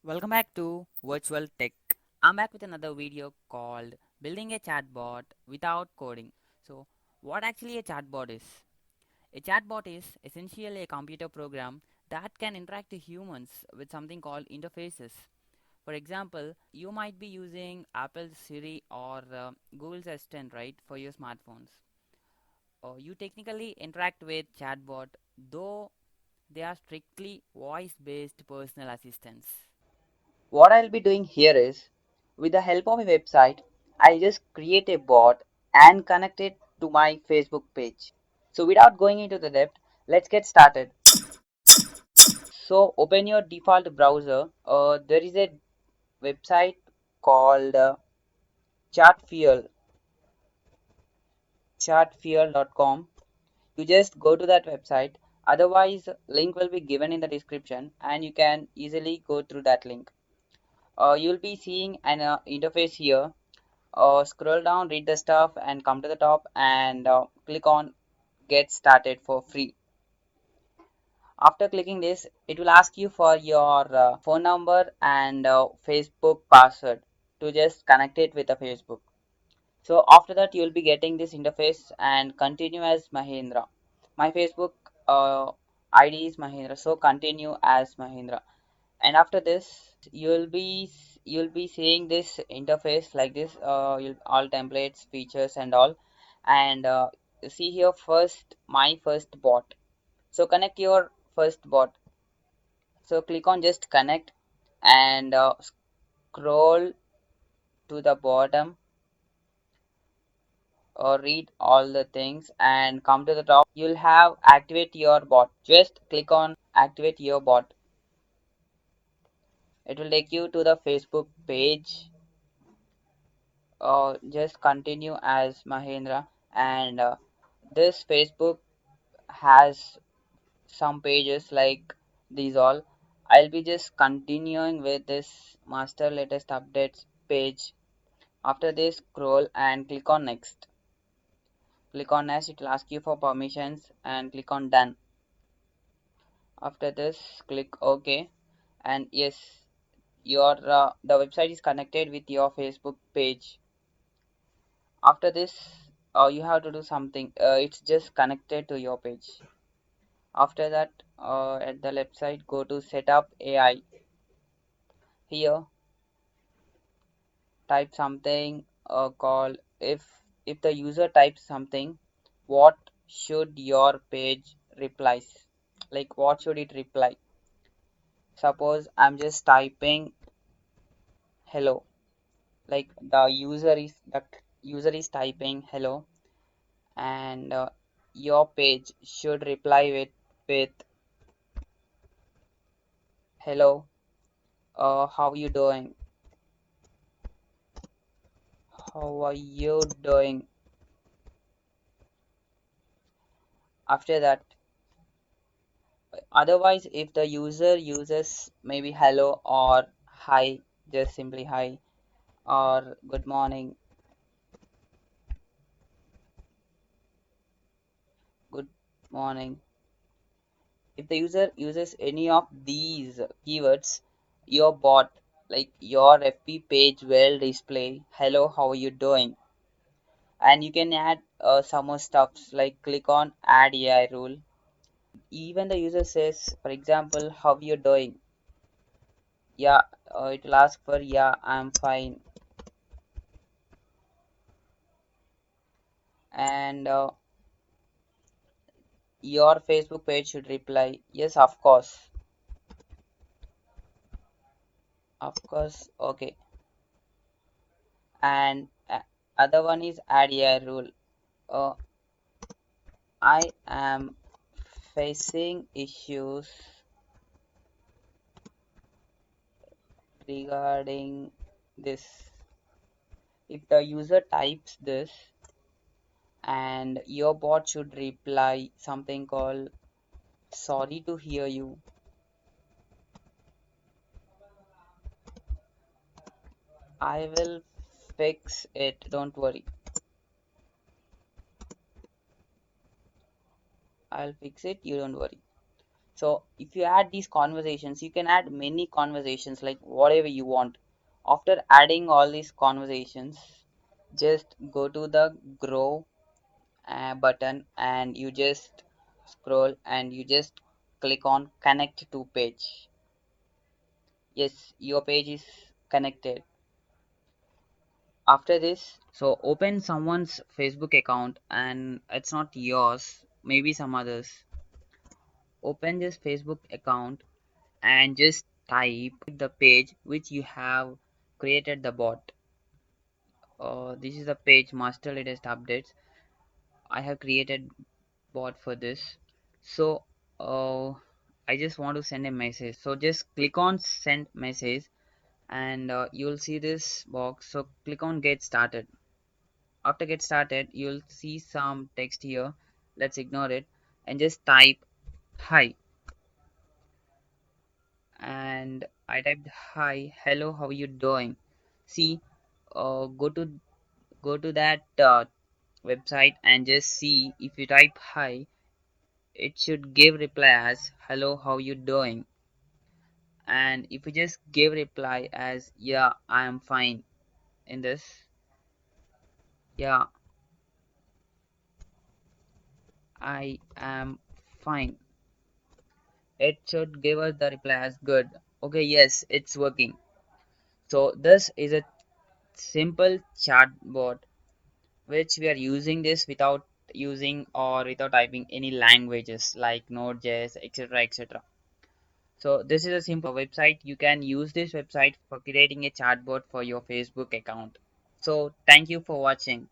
Welcome back to Virtual Tech. I'm back with another video called Building a Chatbot Without Coding. So, what actually a chatbot is? A chatbot is essentially a computer program that can interact with humans with something called interfaces. For example, you might be using Apple's Siri or Google's Assistant, right, for your smartphones. You technically interact with chatbot, though they are strictly voice-based personal assistants. What I'll be doing here is, with the help of a website, I'll just create a bot and connect it to my Facebook page. So without going into the depth, let's get started. So open your default browser. There is a website called chatfuel, chatfuel.com. You just go to that website. Otherwise, link will be given in the description and you can easily go through that link. You'll be seeing an interface here. Scroll down, read the stuff, and come to the top and click on Get Started for free. After clicking this, it will ask you for your phone number and Facebook password to just connect it with the Facebook. So after that, you will be getting this interface and continue as Mahendra. My Facebook ID is Mahendra, so continue as Mahendra. And after this, you'll be seeing this interface like this. You'll all templates, features, and all. And see here first, my first bot. So connect your first bot. So click on just connect and scroll to the bottom or read all the things and come to the top. You'll have activate your bot. Just click on activate your bot. It will take you to the Facebook page. Just continue as Mahendra, and this Facebook has some pages like these all. I'll be just continuing with this master latest updates page. After this, scroll and click on next. Click on next, it will ask you for permissions and click on done. After this, click OK, and yes, your the website is connected with your Facebook page. After this, you have to do something. It's just connected to your page. After that, at the left side, go to setup AI. Here, type something called if the user types something, what should your page replies? Like what should it reply? Suppose I'm just typing hello. Like the user is typing hello, and your page should reply with hello, how you doing? How are you doing? After that, otherwise, if the user uses maybe hello or hi, just simply hi or good morning, good morning. If the user uses any of these keywords, your bot, like your FB page, will display hello, how are you doing? And you can add some more stuffs like click on add AI rule. Even the user says, for example, how you doing? Yeah, it will ask for yeah, I'm fine. And your Facebook page should reply yes, of course, okay. And other one is add AI rule. uh, I am facing issues regarding this. If the user types this, and your bot should reply something called sorry to hear you. I will fix it, don't worry. I'll fix it, you don't worry. So if you add these conversations, you can add many conversations like whatever you want. After adding all these conversations, just go to the grow button and you just scroll and you just click on connect to page. Yes, your page is connected. After this, so open someone's Facebook account and it's not yours, maybe some others. Open this Facebook account and just type the page which you have created the bot. This is the page master latest updates. I have created bot for this. So I just want to send a message. So just click on send message and you'll see this box. So click on get started. After get started, you'll see some text here. Let's ignore it and just type hi. And I typed hi, hello, how are you doing? See, go to that website and just see if you type hi, it should give reply as hello, how you doing? And if you just give reply as yeah, I am fine in this, yeah, I am fine, it should give us the reply as good. Okay, yes, it's working. So this is a simple chatbot which we are using this without using or without typing any languages like Node.js, etc. etc. So this is a simple website. You can use this website for creating a chatbot for your Facebook account. So thank you for watching.